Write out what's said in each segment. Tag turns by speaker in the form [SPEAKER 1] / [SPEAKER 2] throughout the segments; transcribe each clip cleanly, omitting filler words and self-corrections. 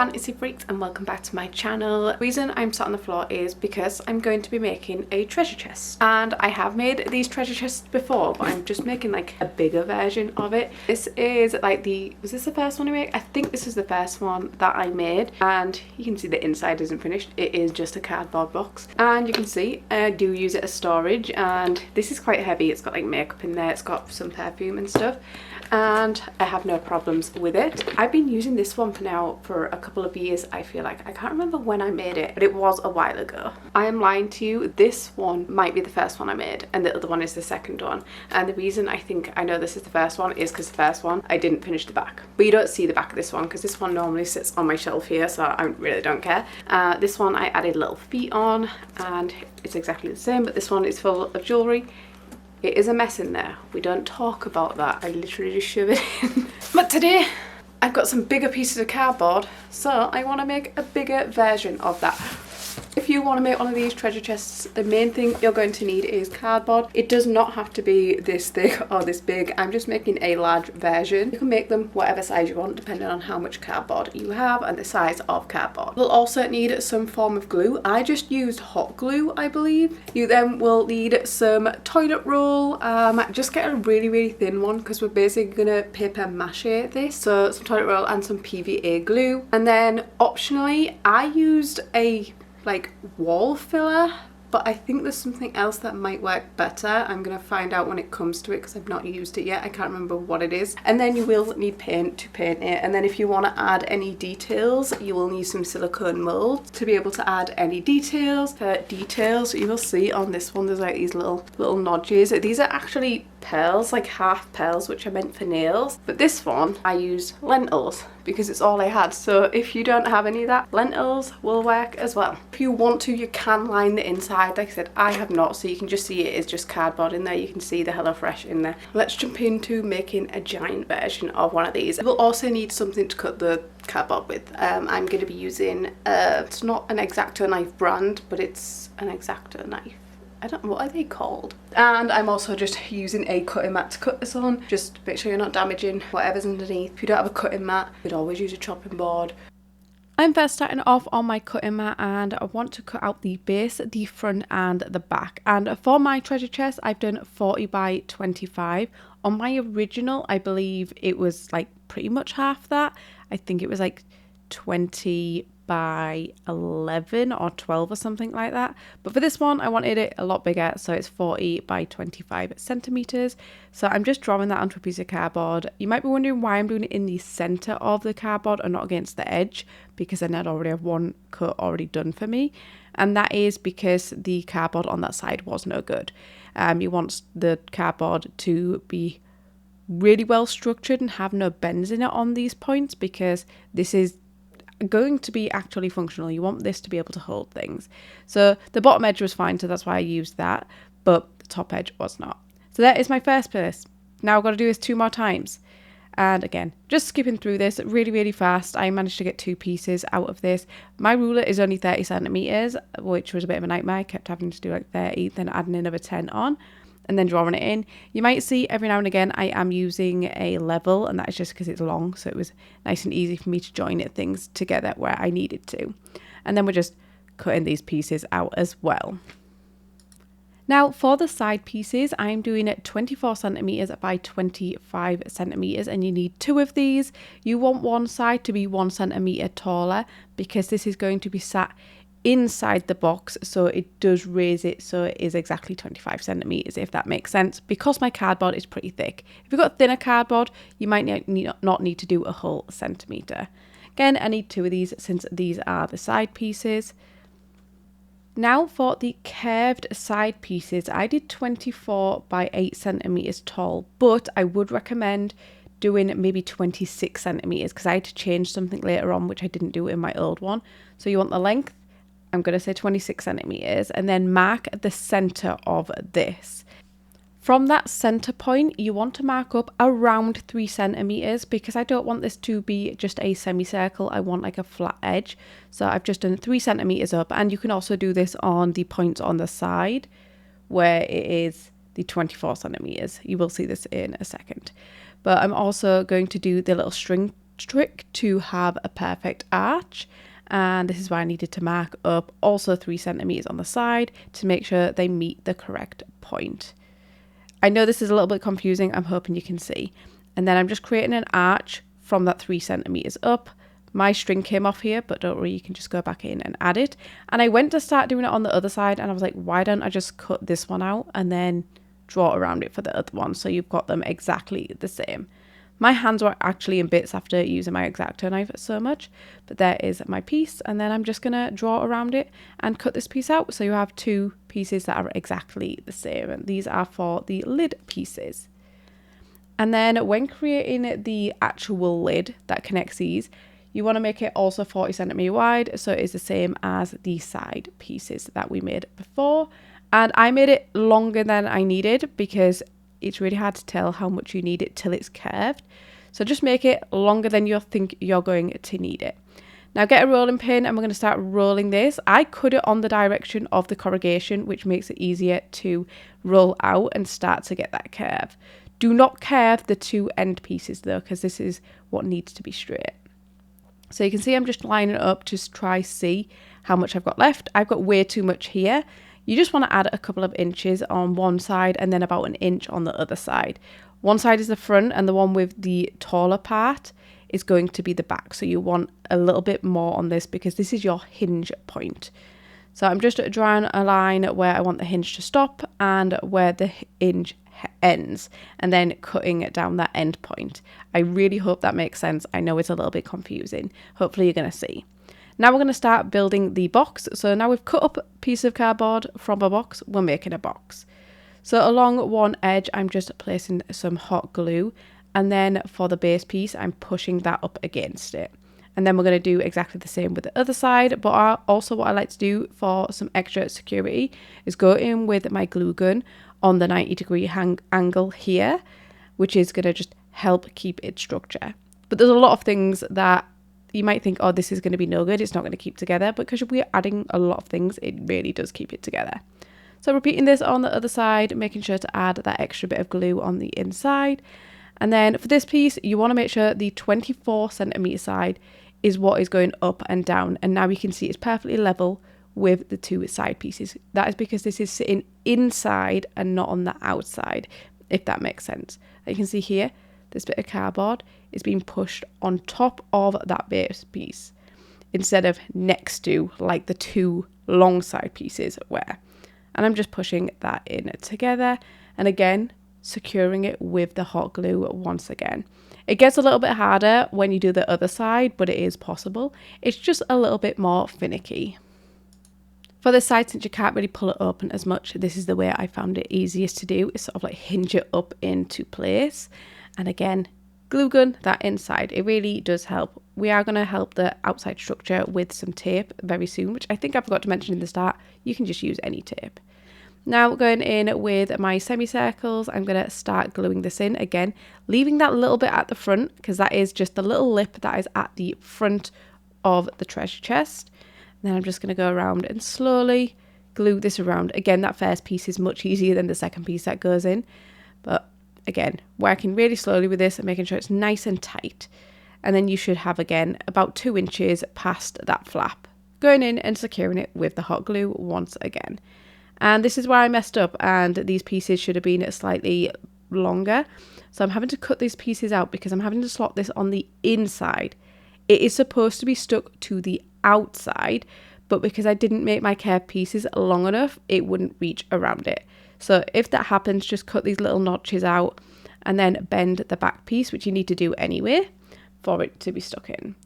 [SPEAKER 1] fantasy freaks, and welcome back to my channel. The reason I'm sat on the floor is because I'm going to be making a treasure chest, and I have made these treasure chests before, but I'm just making like a bigger version of it. This is like was this the first one I made? I think this is the first one that I made, and you can see the inside isn't finished. It is just a cardboard box, and you can see I do use it as storage, and this is quite heavy. It's got like makeup in there, it's got some perfume and stuff, and I have no problems with it. I've been using this one for a couple of years. I feel like I can't remember when I made it, but it was a while ago. I am lying to you, this one might be the first one I made and the other one is the second one, and the reason I think I know this is the first one is because the first one I didn't finish the back, but you don't see the back of this one because this one normally sits on my shelf here, so I really don't care. This one I added little feet on and it's exactly the same, but this one is full of jewellery. It is a mess in there. We don't talk about that. I literally just shove it in. But today, I've got some bigger pieces of cardboard, so I want to make a bigger version of that. If you want to make one of these treasure chests, the main thing you're going to need is cardboard. It does not have to be this thick or this big. I'm just making a large version. You can make them whatever size you want depending on how much cardboard you have and the size of cardboard. You'll also need some form of glue. I just used hot glue, I believe. You then will need some toilet roll. Just get a really thin one because we're basically going to paper mache this. So some toilet roll and some PVA glue. And then optionally, I used a like wall filler, but I think there's something else that might work better. I'm gonna find out when it comes to it because I've not used it yet. I can't remember what it is. And then you will need paint to paint it, and then if you want to add any details, you will need some silicone molds to be able to add any details. You will see on this one there's like these little notches. These are actually pearls, like half pearls, which are meant for nails, but this one I used lentils because it's all I had. So if you don't have any of that, lentils will work as well. If you want to, you can line the inside. Like I said, I have not, so you can just see it is just cardboard in there. You can see the HelloFresh in there. Let's jump into making a giant version of one of these. We'll also need something to cut the cardboard with. I'm going to be using it's not an X-Acto knife brand, but it's an X-Acto knife. I don't know, what are they called? And I'm also just using a cutting mat to cut this on. Just make sure you're not damaging whatever's underneath. If you don't have a cutting mat, you could always use a chopping board. I'm first starting off on my cutting mat, and I want to cut out the base, the front and the back. And for my treasure chest, I've done 40 by 25. On my original, I believe it was like pretty much half that. I think it was like 20 by 11 or 12 or something like that, but for this one I wanted it a lot bigger, so it's 40 by 25 centimeters. So I'm just drawing that onto a piece of cardboard. You might be wondering why I'm doing it in the center of the cardboard and not against the edge, because then I'd already have one cut already done for me, and that is because the cardboard on that side was no good. You want the cardboard to be really well structured and have no bends in it on these points, because this is going to be actually functional. You want this to be able to hold things. So the bottom edge was fine, so that's why I used that, but the top edge was not. So that is my first piece. Now I've got to do this 2 more times, and again, just skipping through this really fast. I managed to get 2 pieces out of this. My ruler is only 30 centimeters, which was a bit of a nightmare. I kept having to do like 30, then adding another 10 on, and then drawing it in. You might see every now and again I am using a level, and that is just because it's long, so it was nice and easy for me to join things together where I needed to. And then we're just cutting these pieces out as well. Now for the side pieces, I'm doing it 24 centimeters by 25 centimeters, and you need 2 of these. You want one side to be 1 centimeter taller because this is going to be sat inside the box, so it does raise it so it is exactly 25 centimeters, if that makes sense, because my cardboard is pretty thick. If you've got thinner cardboard, you might not need to do a whole centimeter. Again, I need 2 of these since these are the side pieces. Now for the curved side pieces, I did 24 by 8 centimeters tall, but I would recommend doing maybe 26 centimeters because I had to change something later on, which I didn't do in my old one. So you want the length, I'm going to say 26 centimeters, and then mark the center of this. From that center point, you want to mark up around 3 centimeters because I don't want this to be just a semicircle. I want like a flat edge. So I've just done 3 centimeters up, and you can also do this on the points on the side where it is the 24 centimeters. You will see this in a second. But I'm also going to do the little string trick to have a perfect arch. And this is why I needed to mark up also 3 centimeters on the side to make sure they meet the correct point. I know this is a little bit confusing. I'm hoping you can see. And then I'm just creating an arch from that 3 centimeters up. My string came off here, but don't worry, you can just go back in and add it. And I went to start doing it on the other side and I was like, why don't I just cut this one out and then draw around it for the other one, so you've got them exactly the same. My hands were actually in bits after using my X-Acto knife so much, but there is my piece, and then I'm just going to draw around it and cut this piece out, so you have 2 pieces that are exactly the same, and these are for the lid pieces. And then when creating the actual lid that connects these, you want to make it also 40 centimeter wide, so it is the same as the side pieces that we made before. And I made it longer than I needed because it's really hard to tell how much you need it till it's curved. So just make it longer than you think you're going to need it. Now get a rolling pin and we're going to start rolling this. I cut it on the direction of the corrugation, which makes it easier to roll out and start to get that curve. Do not curve the 2 end pieces though, because this is what needs to be straight. So you can see I'm just lining it up to try see how much I've got left. I've got way too much here. You just want to add a couple of inches on one side and then about an inch on the other side. One side is the front and the one with the taller part is going to be the back. So you want a little bit more on this because this is your hinge point. So I'm just drawing a line where I want the hinge to stop and where the hinge ends, and then cutting it down that end point. I really hope that makes sense. I know it's a little bit confusing. Hopefully you're going to see. Now we're going to start building the box. So now we've cut up a piece of cardboard from a box, we're making a box. So along one edge, I'm just placing some hot glue. And then for the base piece, I'm pushing that up against it. And then we're going to do exactly the same with the other side. But also what I like to do for some extra security is go in with my glue gun on the 90-degree angle here, which is going to just help keep its structure. But there's a lot of things that you might think, oh, this is going to be no good, it's not going to keep together, but because we're adding a lot of things, it really does keep it together. So repeating this on the other side, making sure to add that extra bit of glue on the inside. And then for this piece, you want to make sure the 24 centimeter side is what is going up and down. And now you can see it's perfectly level with the 2 side pieces. That is because this is sitting inside and not on the outside, if that makes sense. You can see here, this bit of cardboard is being pushed on top of that base piece instead of next to, like the 2 long side pieces were. And I'm just pushing that in together and again securing it with the hot glue once again. It gets a little bit harder when you do the other side, but it is possible. It's just a little bit more finicky. For this side, since you can't really pull it open as much, this is the way I found it easiest to do, is sort of like hinge it up into place. And again, glue gun that inside. It really does help. We are going to help the outside structure with some tape very soon, which I think I forgot to mention in the start. You can just use any tape. Now going in with my semicircles, I'm going to start gluing this in again, leaving that little bit at the front because that is just the little lip that is at the front of the treasure chest. And then I'm just going to go around and slowly glue this around. Again, that first piece is much easier than the second piece that goes in, but again, working really slowly with this and making sure it's nice and tight. And then you should have, again, about 2 inches past that flap. Going in and securing it with the hot glue once again. And this is where I messed up, and these pieces should have been slightly longer. So I'm having to cut these pieces out because I'm having to slot this on the inside. It is supposed to be stuck to the outside, but because I didn't make my curved pieces long enough, it wouldn't reach around it. So if that happens, just cut these little notches out and then bend the back piece, which you need to do anyway for it to be stuck in.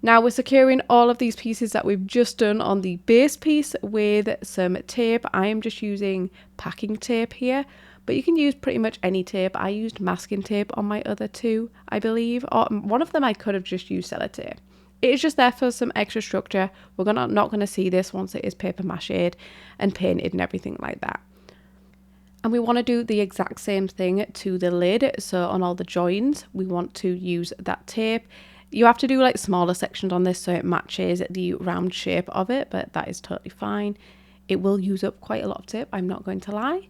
[SPEAKER 1] Now we're securing all of these pieces that we've just done on the base piece with some tape. I am just using packing tape here, but you can use pretty much any tape. I used masking tape on my other 2, I believe, or one of them I could have just used sellotape. It is just there for some extra structure. We're not going to see this once it is paper macheed and painted and everything like that. And we want to do the exact same thing to the lid. So on all the joins, we want to use that tape. You have to do like smaller sections on this so it matches the round shape of it, but that is totally fine. It will use up quite a lot of tape, I'm not going to lie.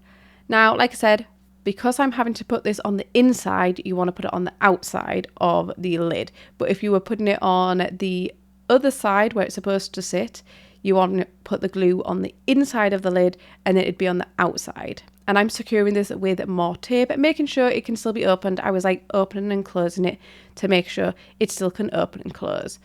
[SPEAKER 1] Now, like I said, because I'm having to put this on the inside, you want to put it on the outside of the lid. But if you were putting it on the other side where it's supposed to sit, you want to put the glue on the inside of the lid and then it'd be on the outside. And I'm securing this with more tape, making sure it can still be opened. I was like opening and closing it to make sure it still can open and close.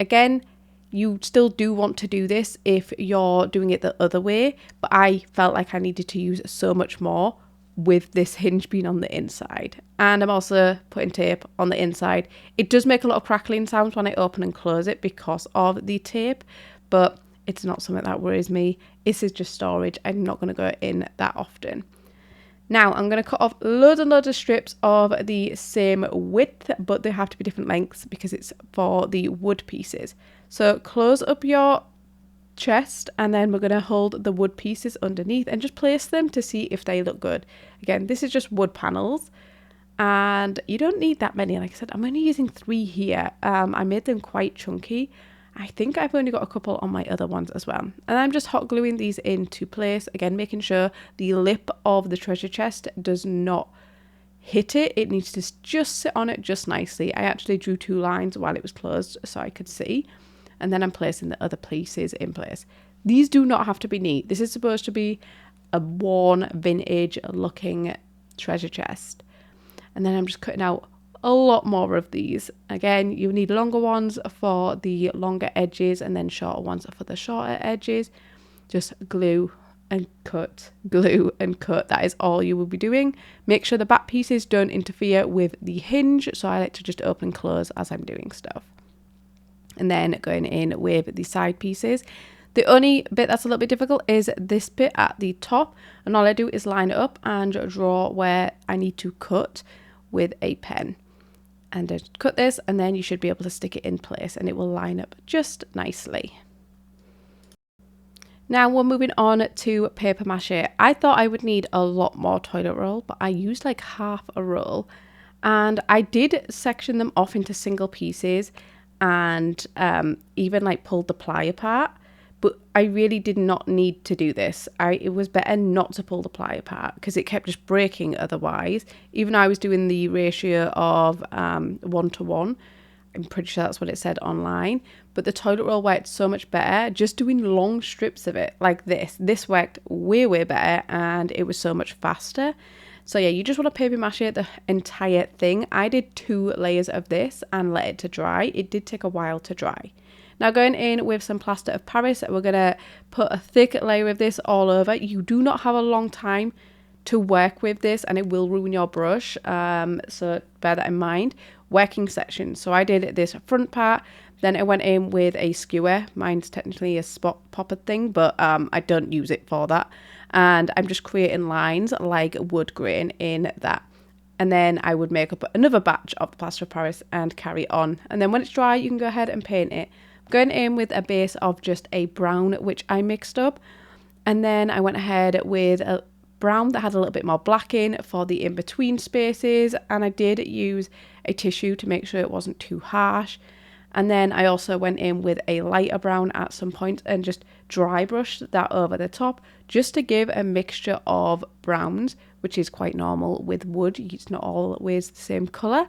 [SPEAKER 1] Again, you still do want to do this if you're doing it the other way, but I felt like I needed to use so much more with this hinge being on the inside. And I'm also putting tape on the inside. It does make a lot of crackling sounds when I open and close it because of the tape, but it's not something that worries me. This is just storage. I'm not going to go in that often. Now I'm going to cut off loads and loads of strips of the same width, but they have to be different lengths because it's for the wood pieces. So close up your chest and then we're going to hold the wood pieces underneath and just place them to see if they look good. Again, this is just wood panels and you don't need that many. Like I said, I'm only using 3 here. I made them quite chunky. I think I've only got a couple on my other ones as well. And I'm just hot gluing these into place. Again, making sure the lip of the treasure chest does not hit it. It needs to just sit on it just nicely. I actually drew 2 lines while it was closed so I could see. And then I'm placing the other pieces in place. These do not have to be neat. This is supposed to be a worn, vintage looking treasure chest. And then I'm just cutting out a lot more of these. Again, you need longer ones for the longer edges and then shorter ones for the shorter edges. Just glue and cut, glue and cut. That is all you will be doing. Make sure the back pieces don't interfere with the hinge. So I like to just open and close as I'm doing stuff. And then going in with the side pieces. The only bit that's a little bit difficult is this bit at the top. And all I do is line it up and draw where I need to cut with a pen. And just cut this and then you should be able to stick it in place and it will line up just nicely. Now we're moving on to paper mache. I thought I would need a lot more toilet roll, but I used like half a roll. And I did section them off into single pieces and even like pulled the ply apart, but I really did not need to do this. It was better not to pull the ply apart because it kept just breaking otherwise. Even though I was doing the ratio of 1:1, I'm pretty sure that's what it said online, but the toilet roll worked so much better just doing long strips of it like this worked way better and it was so much faster. So yeah, you just want to paper mache the entire thing. I did 2 layers of this and let it to dry. It did take a while to dry. Now going in with some plaster of Paris, we're going to put a thick layer of this all over. You do not have a long time to work with this and it will ruin your brush. So bear that in mind. Working sections. So I did this front part, then I went in with a skewer. Mine's technically a spot popper thing, but I don't use it for that. And I'm just creating lines like wood grain in that. And then I would make up another batch of the plaster of Paris and carry on. And then when it's dry, you can go ahead and paint it. I'm going in with a base of just a brown, which I mixed up. And then I went ahead with a brown that had a little bit more black in for the in-between spaces. And I did use a tissue to make sure it wasn't too harsh. And then I also went in with a lighter brown at some point and just dry brushed that over the top just to give a mixture of browns, which is quite normal with wood. It's not always the same colour.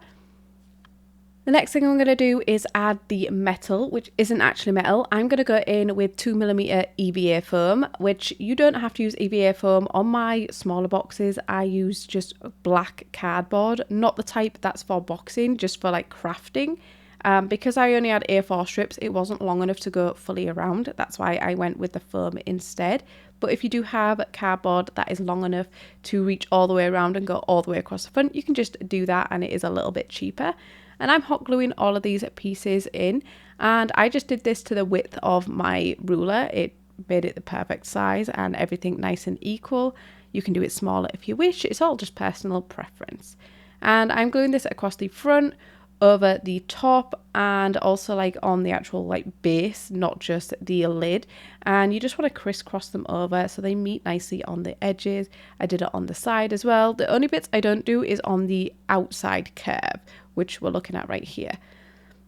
[SPEAKER 1] The next thing I'm going to do is add the metal, which isn't actually metal. I'm going to go in with 2mm EVA foam, which you don't have to use EVA foam. On my smaller boxes, I use just black cardboard, not the type that's for boxing, just for like crafting. Because I only had A4 strips, it wasn't long enough to go fully around. That's why I went with the foam instead. But if you do have cardboard that is long enough to reach all the way around and go all the way across the front, you can just do that and it is a little bit cheaper. And I'm hot gluing all of these pieces in. And I just did this to the width of my ruler. It made it the perfect size and everything nice and equal. You can do it smaller if you wish. It's all just personal preference. And I'm gluing this across the front, over the top, and also like on the actual like base, not just the lid. And you just want to crisscross them over so they meet nicely on the edges. I did it on the side as well. The only bits I don't do is on the outside curve, which we're looking at right here.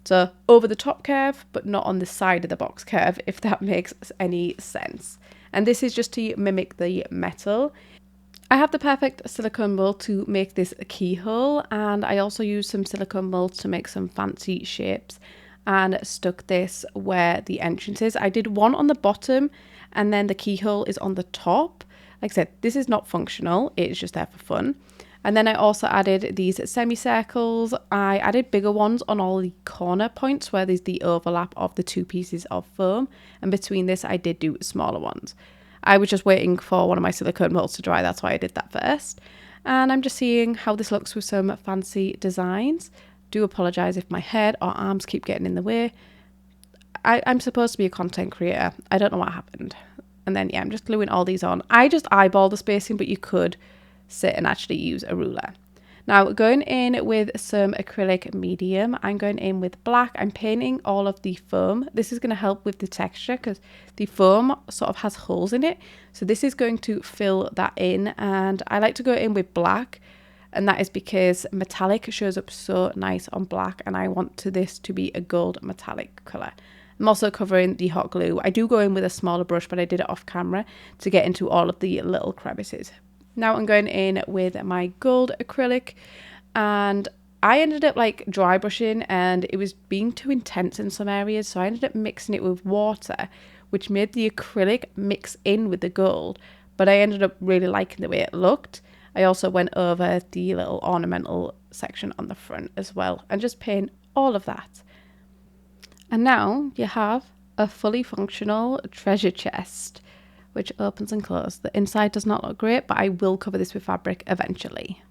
[SPEAKER 1] So over the top curve, but not on the side of the box curve, if that makes any sense. And this is just to mimic the metal. I have the perfect silicone mold to make this keyhole, and I also used some silicone molds to make some fancy shapes and stuck this where the entrance is. I did one on the bottom and then the keyhole is on the top. Like I said, this is not functional, it's just there for fun. And then I also added these semicircles. I added bigger ones on all the corner points where there's the overlap of the two pieces of foam, and between this I did do smaller ones. I was just waiting for one of my silicone molds to dry, that's why I did that first. And I'm just seeing how this looks with some fancy designs. Do apologise if my head or arms keep getting in the way. I'm supposed to be a content creator. I don't know what happened. And then yeah, I'm just gluing all these on. I just eyeball the spacing, but you could sit and actually use a ruler. Now going in with some acrylic medium, I'm going in with black. I'm painting all of the foam. This is going to help with the texture because the foam sort of has holes in it. So this is going to fill that in, and I like to go in with black, and that is because metallic shows up so nice on black, and I want this to be a gold metallic colour. I'm also covering the hot glue. I do go in with a smaller brush, but I did it off camera to get into all of the little crevices. Now I'm going in with my gold acrylic, and I ended up like dry brushing and it was being too intense in some areas, so I ended up mixing it with water, which made the acrylic mix in with the gold, but I ended up really liking the way it looked. I also went over the little ornamental section on the front as well and just paint all of that. And now you have a fully functional treasure chest, which opens and closes. The inside does not look great, but I will cover this with fabric eventually.